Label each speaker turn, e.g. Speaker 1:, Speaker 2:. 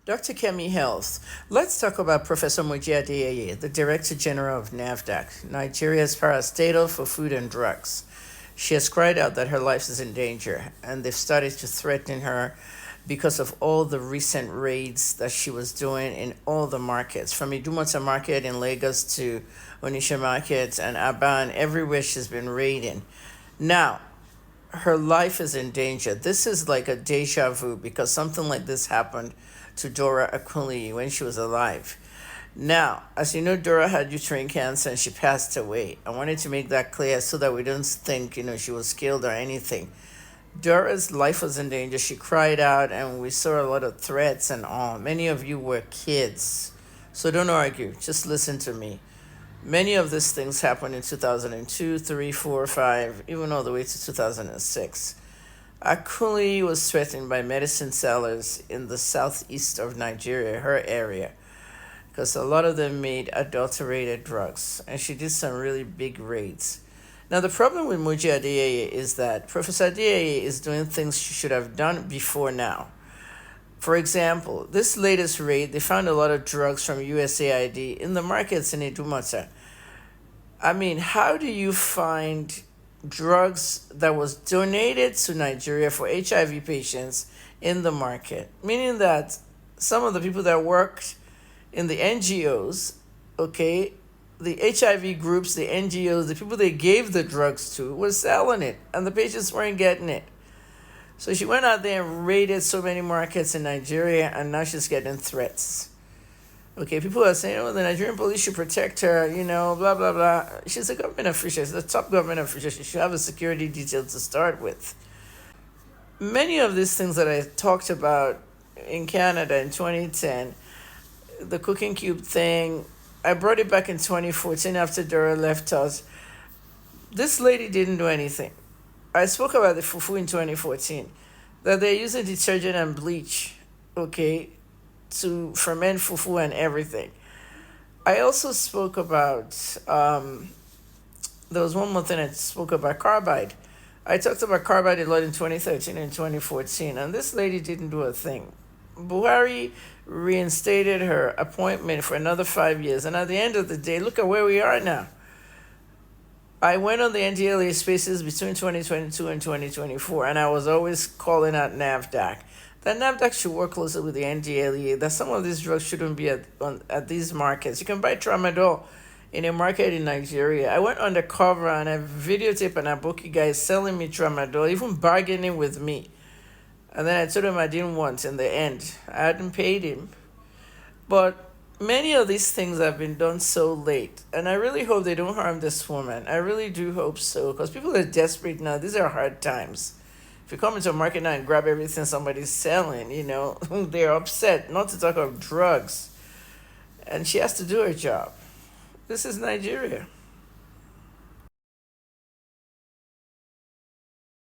Speaker 1: Dr. Kemi Health. Let's talk about Professor Moji Adeyeye, the Director General of NAFDAC, Nigeria's parastatal for food and drugs. She has cried out that her life is in danger, and they've started to threaten her because of all the recent raids that she was doing in all the markets, from Idumota Market in Lagos to Onitsha Market and Aban, everywhere she's been raiding. Now, her life is in danger. This is like a deja vu because something like this happened to Dora Akunliyi when she was alive. Now, as you know, Dora had uterine cancer and she passed away. I wanted to make that clear so that we don't think, she was killed or anything. Dora's life was in danger. She cried out and we saw a lot of threats and all. Many of you were kids. So don't argue. Just listen to me. Many of these things happened in 2002, 3, 4, 5, even all the way to 2006. Akunliyi was threatened by medicine sellers in the southeast of Nigeria, her area, because a lot of them made adulterated drugs, and she did some really big raids. Now, the problem with Moji Adeyeye is that Professor Adeyeye is doing things she should have done before now. For example, this latest raid, they found a lot of drugs from USAID in the markets in Idumota. I mean, how do you find drugs that was donated to Nigeria for HIV patients in the market? Meaning that some of the people that worked in the NGOs, okay, the HIV groups, the NGOs, the people they gave the drugs to were selling it and the patients weren't getting it. So she went out there and raided so many markets in Nigeria and now she's getting threats. Okay, people are saying, the Nigerian police should protect her, blah, blah, blah. She's a government official. She's a top government official. She should have a security detail to start with. Many of these things that I talked about in Canada in 2010, the cooking cube thing, I brought it back in 2014 after Dora left us. This lady didn't do anything. I spoke about the fufu in 2014, that they're using detergent and bleach, okay, to ferment fufu and everything. I also spoke about, there was one more thing I spoke about, carbide. I talked about carbide a lot in 2013 and 2014, and this lady didn't do a thing. Buhari reinstated her appointment for another 5 years, and at the end of the day, look at where we are now. I went on the NDLA spaces between 2022 and 2024, and I was always calling out NAFDAC. That NAFDAC should work closely with the NDLEA, that some of these drugs shouldn't be at these markets. You can buy tramadol in a market in Nigeria. I went undercover and I videotaped an Aboki guy selling me tramadol, even bargaining with me. And then I told him I didn't want in the end. I hadn't paid him. But many of these things have been done so late. And I really hope they don't harm this woman. I really do hope so. Because people are desperate now. These are hard times. If you come into a market now and grab everything somebody's selling, they're upset, not to talk of drugs. And she has to do her job. This is Nigeria.